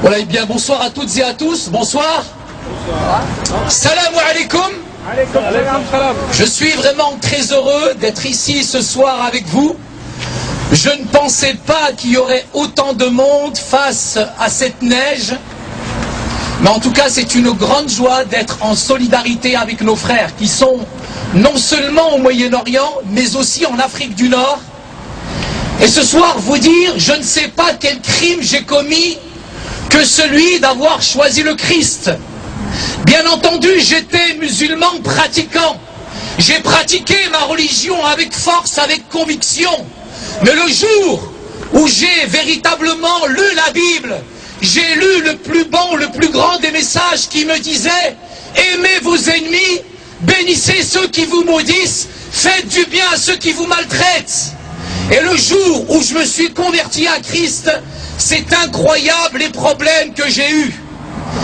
Voilà, et bien bonsoir à toutes et à tous, bonsoir. Salam alaikum. Je suis vraiment très heureux d'être ici ce soir avec vous. Je ne pensais pas qu'il y aurait autant de monde face à cette neige. Mais en tout cas, c'est une grande joie d'être en solidarité avec nos frères qui sont non seulement au Moyen-Orient, mais aussi en Afrique du Nord. Et ce soir, vous dire, je ne sais pas quel crime j'ai commis que celui d'avoir choisi le Christ. Bien entendu, j'étais musulman pratiquant. J'ai pratiqué ma religion avec force, avec conviction. Mais le jour où j'ai véritablement lu la Bible, j'ai lu le plus bon, le plus grand des messages qui me disait « Aimez vos ennemis, bénissez ceux qui vous maudissent, faites du bien à ceux qui vous maltraitent. » Et le jour où je me suis converti à Christ, c'est incroyable les problèmes que j'ai eus.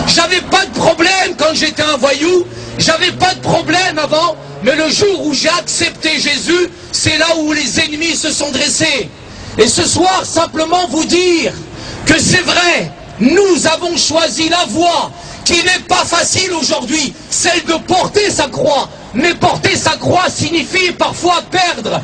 J'avais pas de problème quand j'étais un voyou, j'avais pas de problème avant, mais le jour où j'ai accepté Jésus, c'est là où les ennemis se sont dressés. Et ce soir, simplement vous dire que c'est vrai, nous avons choisi la voie qui n'est pas facile aujourd'hui, celle de porter sa croix. Mais porter sa croix signifie parfois perdre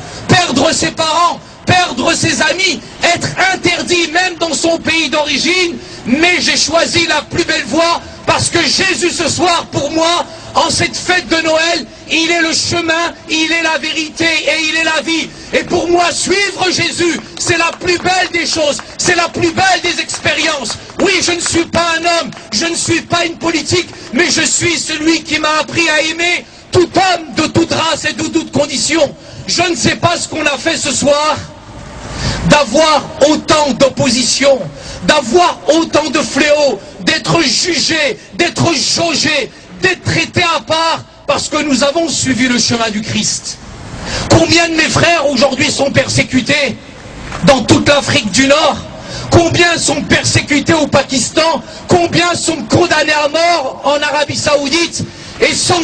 ses parents, perdre ses amis, être interdit même dans son pays d'origine. Mais j'ai choisi la plus belle voie parce que Jésus ce soir pour moi, en cette fête de Noël, il est le chemin, il est la vérité et il est la vie. Et pour moi, suivre Jésus, c'est la plus belle des choses, c'est la plus belle des expériences. Oui, je ne suis pas un homme, je ne suis pas une politique, mais je suis celui qui m'a appris à aimer tout homme de toute race et de toute condition. Je ne sais pas ce qu'on a fait ce soir, d'avoir autant d'opposition, d'avoir autant de fléaux, d'être jugé, d'être jaugé, d'être traité à part, parce que nous avons suivi le chemin du Christ. Combien de mes frères aujourd'hui sont persécutés dans toute l'Afrique du Nord? Combien sont persécutés au Pakistan? Combien sont condamnés à mort en Arabie Saoudite? Et sans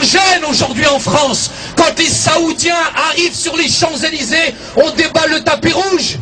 gêne aujourd'hui en France, quand les Saoudiens arrivent sur les Champs-Élysées, on déballe le tapis rouge.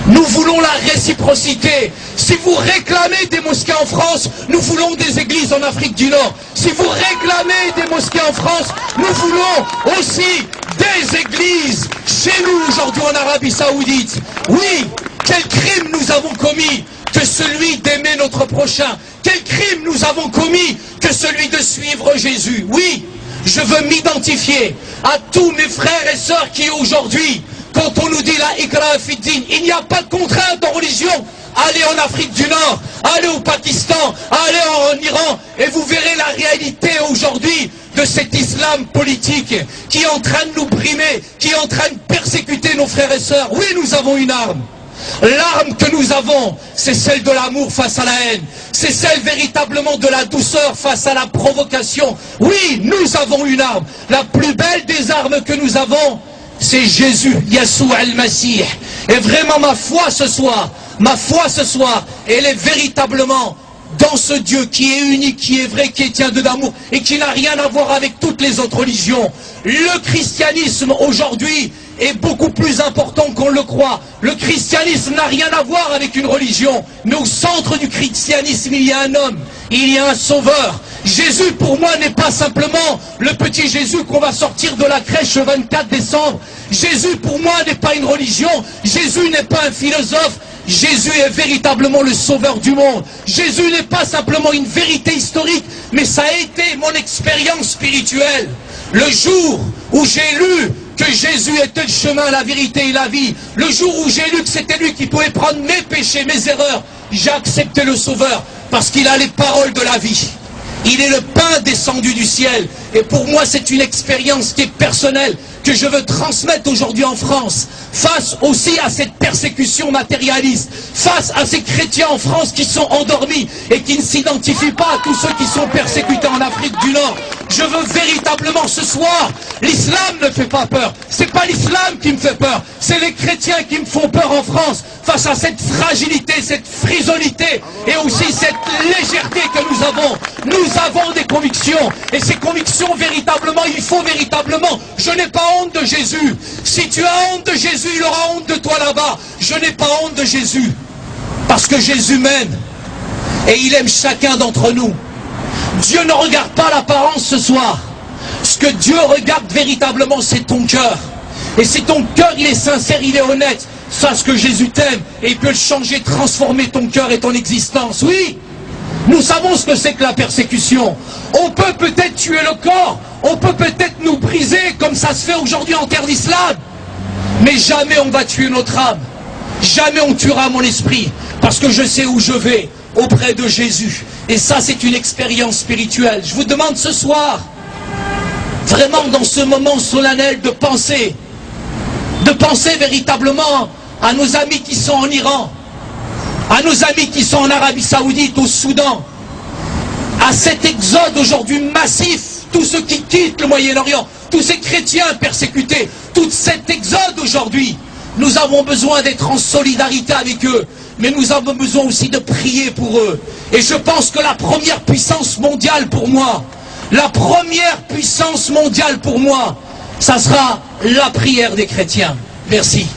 Nous voulons la réciprocité. Si vous réclamez des mosquées en France, nous voulons des églises en Afrique du Nord. Si vous réclamez des mosquées en France, nous voulons aussi des églises chez nous aujourd'hui en Arabie Saoudite. Oui, quel crime nous avons commis que celui d'aimer notre prochain? Quel crime nous avons commis que celui de suivre Jésus? Oui, je veux m'identifier à tous mes frères et sœurs qui aujourd'hui, quand on nous dit la ikra fiddin, il n'y a pas de contrainte en religion. Allez en Afrique du Nord, allez au Pakistan, allez en Iran, et vous verrez la réalité aujourd'hui de cet islam politique qui est en train de nous brimer, qui est en train de persécuter nos frères et sœurs. Oui, nous avons une arme. L'arme que nous avons, c'est celle de l'amour face à la haine. C'est celle véritablement de la douceur face à la provocation. Oui, nous avons une arme. La plus belle des armes que nous avons, c'est Jésus, Yeshua al-Masih. Et vraiment ma foi ce soir, elle est véritablement dans ce Dieu qui est unique, qui est vrai, qui est tient de d'amour et qui n'a rien à voir avec toutes les autres religions. Le christianisme aujourd'hui est beaucoup plus important qu'on le croit. Le christianisme n'a rien à voir avec une religion, mais au centre du christianisme il y a un homme, il y a un sauveur. Jésus pour moi n'est pas simplement le petit Jésus qu'on va sortir de la crèche le 24 décembre. Jésus pour moi n'est pas une religion, Jésus n'est pas un philosophe. Jésus est véritablement le sauveur du monde. Jésus n'est pas simplement une vérité historique, mais ça a été mon expérience spirituelle. Le jour où j'ai lu que Jésus était le chemin, la vérité et la vie, le jour où j'ai lu que c'était lui qui pouvait prendre mes péchés, mes erreurs, j'ai accepté le sauveur parce qu'il a les paroles de la vie. Il est le pain descendu du ciel. Et pour moi, c'est une expérience qui est personnelle, que je veux transmettre aujourd'hui en France, face aussi à cette persécution matérialiste, face à ces chrétiens en France qui sont endormis et qui ne s'identifient pas à tous ceux qui sont persécutés en Afrique du Nord. Je veux véritablement ce soir, l'islam ne fait pas peur. C'est pas l'islam qui me fait peur, c'est les chrétiens qui me font peur en France, face à cette fragilité, cette frisonnité et aussi cette légèreté que nous avons. Nous avons des convictions et ces convictions véritablement, il faut véritablement, je n'ai pas honte de Jésus. Si tu as honte de Jésus, il aura honte de toi là-bas. Je n'ai pas honte de Jésus. Parce que Jésus m'aime. Et il aime chacun d'entre nous. Dieu ne regarde pas l'apparence ce soir. Ce que Dieu regarde véritablement, c'est ton cœur. Et si ton cœur, il est sincère, il est honnête, sache que Jésus t'aime et il peut changer, transformer ton cœur et ton existence. Oui, nous savons ce que c'est que la persécution. On peut peut-être tuer le corps, on peut peut-être nous briser comme ça se fait aujourd'hui en terre d'islam. Mais jamais on va tuer notre âme. Jamais on tuera mon esprit. Parce que je sais où je vais, auprès de Jésus. Et ça, c'est une expérience spirituelle. Je vous demande ce soir, vraiment dans ce moment solennel, de penser véritablement à nos amis qui sont en Iran, à nos amis qui sont en Arabie Saoudite, au Soudan, à cet exode aujourd'hui massif, tous ceux qui quittent le Moyen-Orient, tous ces chrétiens persécutés, tout cet exode aujourd'hui. Nous avons besoin d'être en solidarité avec eux, mais nous avons besoin aussi de prier pour eux. Et je pense que la première puissance mondiale pour moi, la première puissance mondiale pour moi, ça sera la prière des chrétiens. Merci.